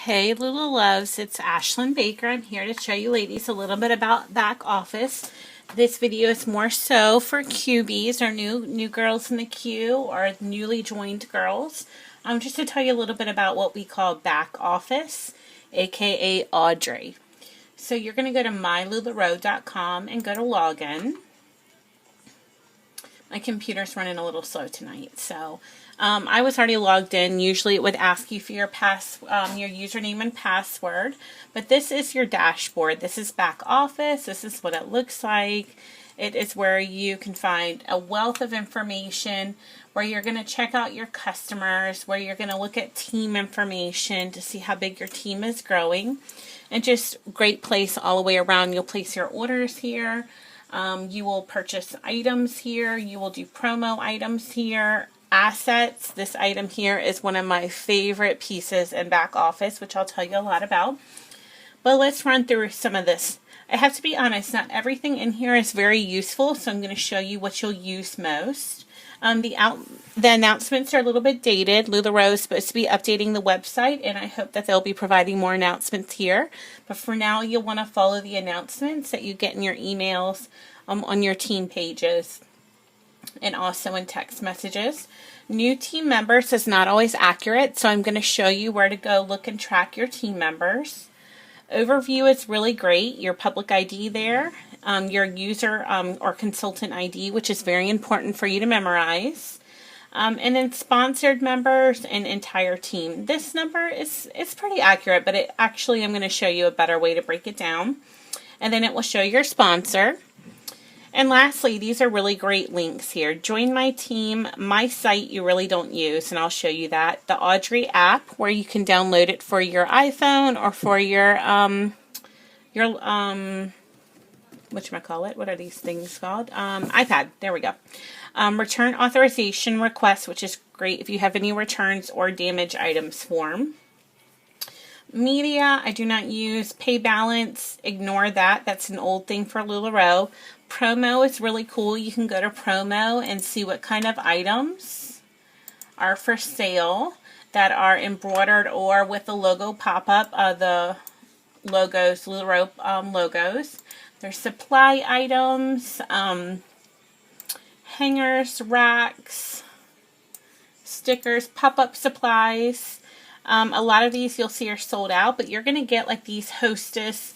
Hey Lula Loves, it's Ashlynn Baker. I'm here to show you ladies a little bit about back office. This video is more so for QBs or new girls in the queue or newly joined girls. Just to tell you a little bit about what we call back office, aka Audrey. So you're going to go to mylularoe.com and go to login. My computer's running a little slow tonight, so I was already logged in. Usually it would ask you for your username and password, but this is your dashboard. This is back office. This is what it looks like. It is where you can find a wealth of information, where you're going to check out your customers, where you're going to look at team information to see how big your team is growing, and just great place all the way around. You'll place your orders here. You will purchase items here. You will do promo items here. Assets. This item here is one of my favorite pieces in back office, which I'll tell you a lot about. But let's run through some of this. I have to be honest, not everything in here is very useful, so I'm going to show you what you'll use most. The announcements are a little bit dated. LuLaRoe is supposed to be updating the website, and I hope that they'll be providing more announcements here. But for now, you'll want to follow the announcements that you get in your emails, on your team pages, and also in text messages. New team members is not always accurate, so I'm going to show you where to go look and track your team members. Overview is really great. Your public ID there. Your user or consultant ID, which is very important for you to memorize. And then sponsored members and entire team. This number is pretty accurate, but I'm going to show you a better way to break it down. And then it will show your sponsor. And lastly, these are really great links here. Join my team, my site you really don't use, and I'll show you that. The Audrey app, where you can download it for your iPhone or for your whatchamacallit, what are these things called? iPad, there we go. Return authorization request, which is great if you have any returns or damage items form. Media, I do not use. Pay balance, ignore that. That's an old thing for LuLaRoe. Promo is really cool. You can go to promo and see what kind of items are for sale that are embroidered or with the logo pop-up, the logos, LuLaRoe logos. There's supply items, hangers, racks, stickers, pop-up supplies. A lot of these you'll see are sold out, but you're going to get like these hostess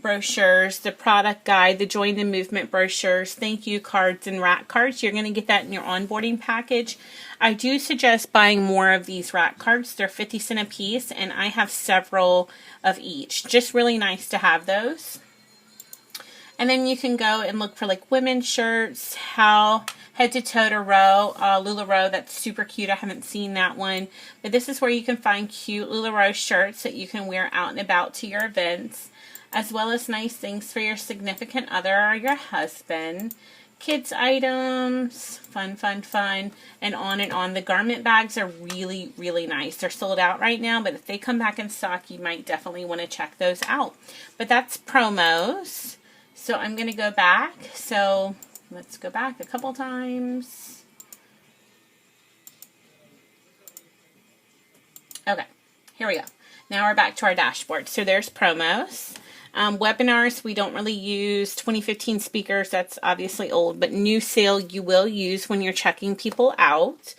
brochures, the product guide, the Join the Movement brochures, thank you cards, and rack cards. You're going to get that in your onboarding package. I do suggest buying more of these rack cards. They're 50 cents a piece, and I have several of each. Just really nice to have those. And then you can go and look for like women's shirts, how head to toe to row, LuLaRoe. That's super cute. I haven't seen that one. But this is where you can find cute LuLaRoe shirts that you can wear out and about to your events, as well as nice things for your significant other or your husband. Kids items, fun, and on and on. The garment bags are really, really nice. They're sold out right now, but if they come back in stock, you might definitely want to check those out. But that's promos. So I'm going to go back. So let's go back a couple times. Okay, here we go. Now we're back to our dashboard. So there's promos. Webinars, we don't really use. 2015 speakers, that's obviously old, but new sale you will use when you're checking people out.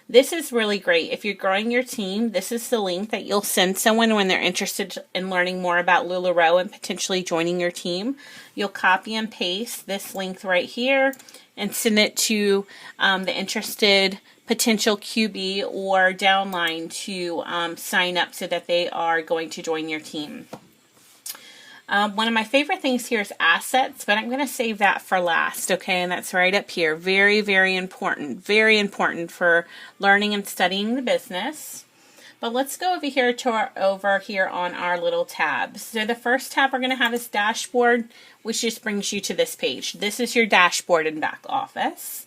This is really great. If you're growing your team, this is the link that you'll send someone when they're interested in learning more about LuLaRoe and potentially joining your team. You'll copy and paste this link right here and send it to the interested potential QB or downline to sign up so that they are going to join your team. One of my favorite things here is assets, but I'm going to save that for last, okay? And that's right up here. Very, very important for learning and studying the business. But let's go over here to over here on our little tabs. So the first tab we're going to have is dashboard, which just brings you to this page. This is your dashboard in back office.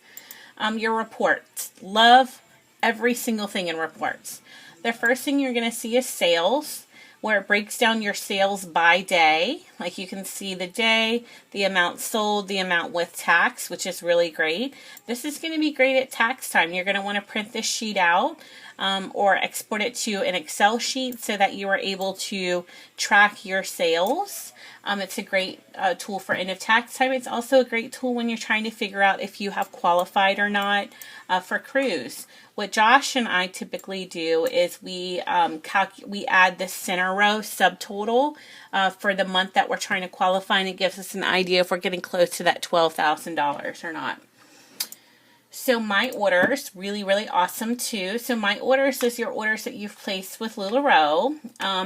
Your reports. Love every single thing in reports. The first thing you're going to see is sales, where it breaks down your sales by day. Like you can see the day, the amount sold, the amount with tax, which is really great. This is going to be great at tax time. You're going to want to print this sheet out. or export it to an Excel sheet so that you are able to track your sales. It's a great tool for end of tax time. It's also a great tool when you're trying to figure out if you have qualified or not for cruise. What Josh and I typically do is we add the center row subtotal for the month that we're trying to qualify, and it gives us an idea if we're getting close to that $12,000 or not. So my orders, really, really awesome too. So my orders is your orders that you've placed with LuLaRoe.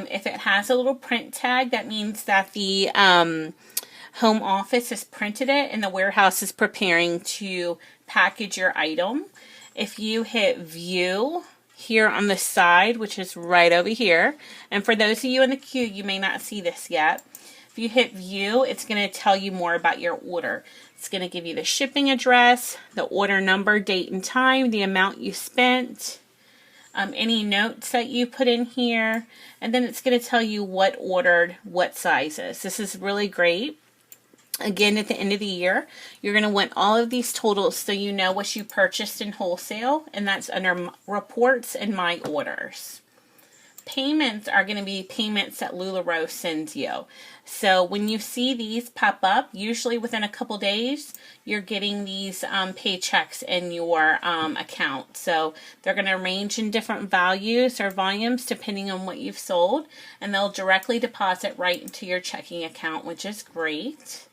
If it has a little print tag, that means that the home office has printed it and the warehouse is preparing to package your item. If you hit view here on the side, which is right over here, and for those of you in the queue, you may not see this yet. If you hit view, it's going to tell you more about your order. It's going to give you the shipping address, the order number, date and time, the amount you spent, any notes that you put in here, and then it's going to tell you what ordered, what sizes. This is really great. Again, at the end of the year, you're going to want all of these totals so you know what you purchased in wholesale, and that's under reports and my orders. Payments are going to be payments that LuLaRoe sends you. So when you see these pop up, usually within a couple days, you're getting these paychecks in your account. So they're going to range in different values or volumes depending on what you've sold, and they'll directly deposit right into your checking account, which is great.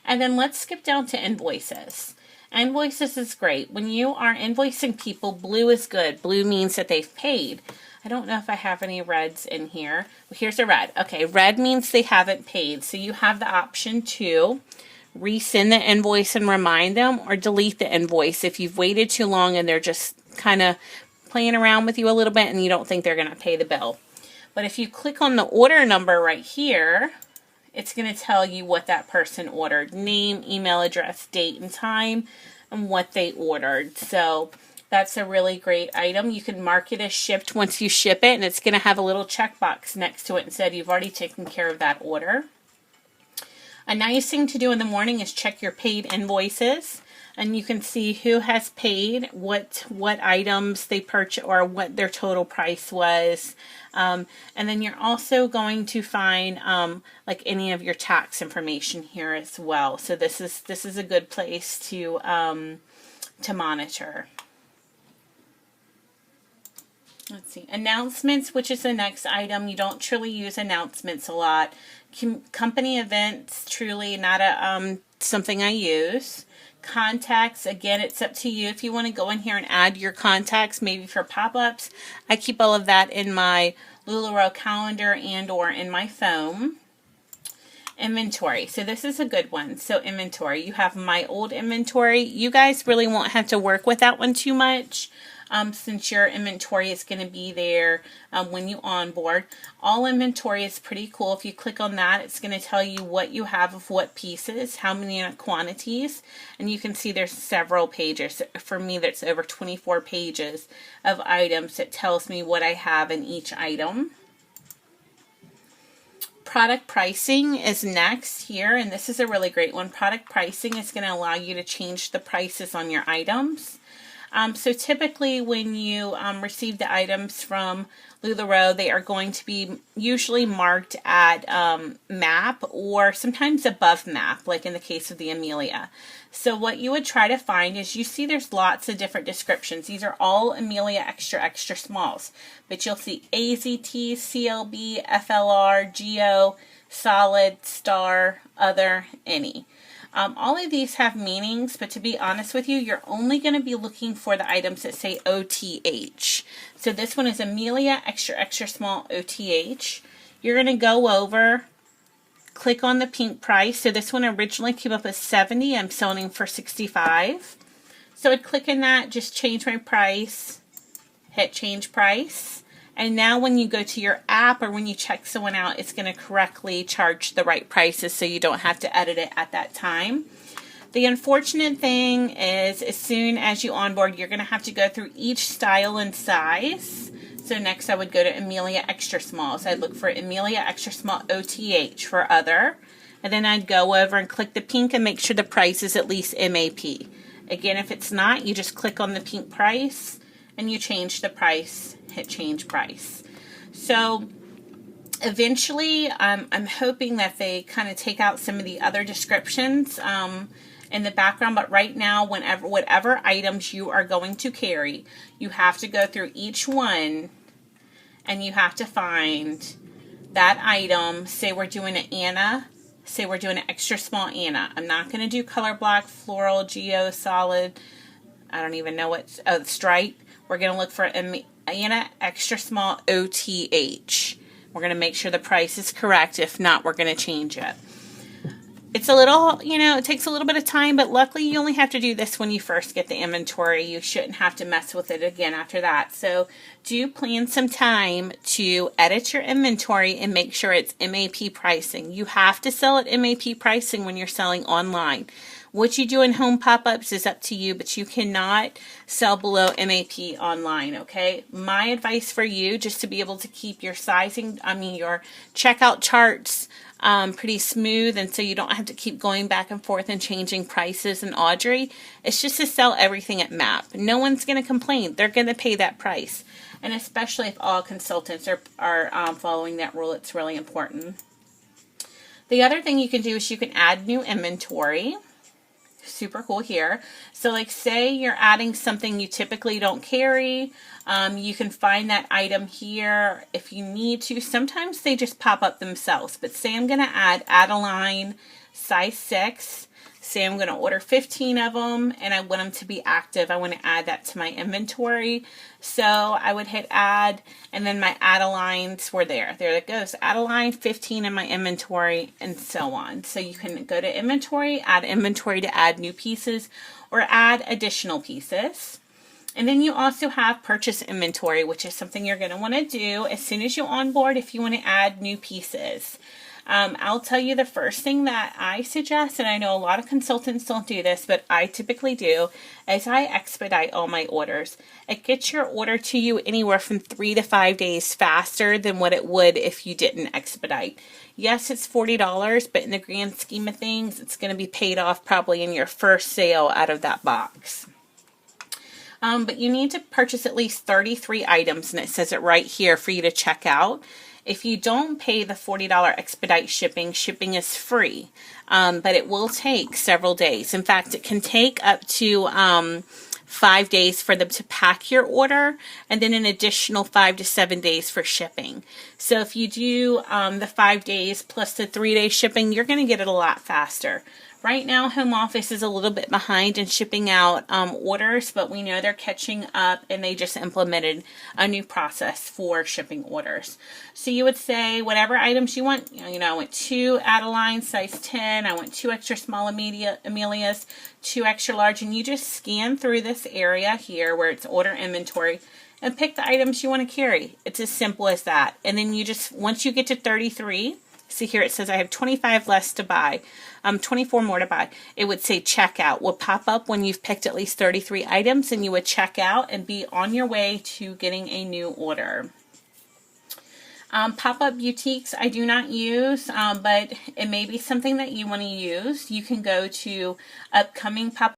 And then let's skip down to invoices. Invoices is great. When you are invoicing people, blue is good. Blue means that they've paid. I don't know if I have any reds in here. Well, here's a red. Okay, red means they haven't paid. So you have the option to resend the invoice and remind them, or delete the invoice if you've waited too long and they're just kind of playing around with you a little bit and you don't think they're going to pay the bill. But if you click on the order number right here, it's going to tell you what that person ordered. Name, email address, date, and time, and what they ordered. So that's a really great item. You can mark it as shipped once you ship it, and it's going to have a little checkbox next to it and said you've already taken care of that order. A nice thing to do in the morning is check your paid invoices, and you can see who has paid, what items they purchased, or what their total price was. And then you're also going to find like any of your tax information here as well. So this is a good place to monitor. Let's see, announcements, which is the next item. You don't truly use announcements a lot. Company events, truly not something I use. Contacts, again, it's up to you if you want to go in here and add your contacts, maybe for pop-ups. I keep all of that in my LuLaRoe calendar and or in my phone. Inventory. So this is a good one. So inventory. You have my old inventory. You guys really won't have to work with that one too much. Since your inventory is going to be there when you onboard. All inventory is pretty cool. If you click on that, it's going to tell you what you have of what pieces, how many quantities, and you can see there's several pages. For me, that's over 24 pages of items that tells me what I have in each item. Product pricing is next here, and this is a really great one. Product pricing is going to allow you to change the prices on your items. So typically when you receive the items from LuLaRoe, they are going to be usually marked at map or sometimes above map, like in the case of the Amelia. So what you would try to find is, you see there's lots of different descriptions. These are all Amelia extra, extra smalls. But you'll see AZT, CLB, FLR, GO, solid, star, other, any. All of these have meanings, but to be honest with you, you're only going to be looking for the items that say OTH. So this one is Amelia extra, extra small OTH. You're going to go over, click on the pink price. So this one originally came up as 70. I'm selling for 65. So I'd click in that, just change my price, hit change price. And now when you go to your app or when you check someone out, it's going to correctly charge the right prices so you don't have to edit it at that time. The unfortunate thing is, as soon as you onboard, you're going to have to go through each style and size. So next I would go to Amelia Extra Small. So I'd look for Amelia Extra Small OTH for other. And then I'd go over and click the pink and make sure the price is at least MAP. Again, if it's not, you just click on the pink price and you change the price, hit change price. So eventually, I'm hoping that they kind of take out some of the other descriptions in the background, but right now, whatever items you are going to carry, you have to go through each one and you have to find that item. Say we're doing an Anna, say we're doing an extra small Anna. I'm not going to do color block, floral, geo, solid, I don't even know what, stripe. We're going to look for Anna extra small OTH. We're going to make sure the price is correct. If not, we're going to change it. It's a little, it takes a little bit of time, but luckily you only have to do this when you first get the inventory. You shouldn't have to mess with it again after that. So do plan some time to edit your inventory and make sure it's MAP pricing. You have to sell at MAP pricing when you're selling online. What you do in home pop-ups is up to you, but you cannot sell below MAP online, okay? My advice for you, just to be able to keep your your checkout charts pretty smooth, and so you don't have to keep going back and forth and changing prices and Audrey, it's just to sell everything at MAP. No one's going to complain. They're going to pay that price. And especially if all consultants are following that rule, it's really important. The other thing you can do is you can add new inventory. Super cool here. So like say you're adding something you typically don't carry, you can find that item here if you need to. Sometimes they just pop up themselves, but say I'm going to add a line size 6. Say I'm going to order 15 of them and I want them to be active. I want to add that to my inventory. So I would hit add, and then my add a lines were there. There it goes. Add a line, 15 in my inventory, and so on. So you can go to inventory to add new pieces or add additional pieces. And then you also have purchase inventory, which is something you're going to want to do as soon as you onboard if you want to add new pieces. I'll tell you the first thing that I suggest, and I know a lot of consultants don't do this, but I typically do, is I expedite all my orders. It gets your order to you anywhere from 3 to 5 days faster than what it would if you didn't expedite. Yes, it's $40, but in the grand scheme of things, it's going to be paid off probably in your first sale out of that box. But you need to purchase at least 33 items, and it says it right here for you to check out. If you don't pay the $40 expedite shipping, shipping is free, but it will take several days. In fact, it can take up to 5 days for them to pack your order, and then an additional 5 to 7 days for shipping. So if you do the 5 days plus the 3-day shipping, you're going to get it a lot faster. Right now, home office is a little bit behind in shipping out orders, but we know they're catching up, and they just implemented a new process for shipping orders. So you would say whatever items you want. I want 2 Adeline size 10. I want 2 extra small Amelias, 2 extra large, and you just scan through this area here where it's order inventory and pick the items you want to carry. It's as simple as that. And then you just, once you get to 33, see here it says I have 25 less to buy, 24 more to buy. It would say checkout will pop up when you've picked at least 33 items, and you would check out and be on your way to getting a new order. Pop-up boutiques I do not use, but it may be something that you want to use. You can go to upcoming pop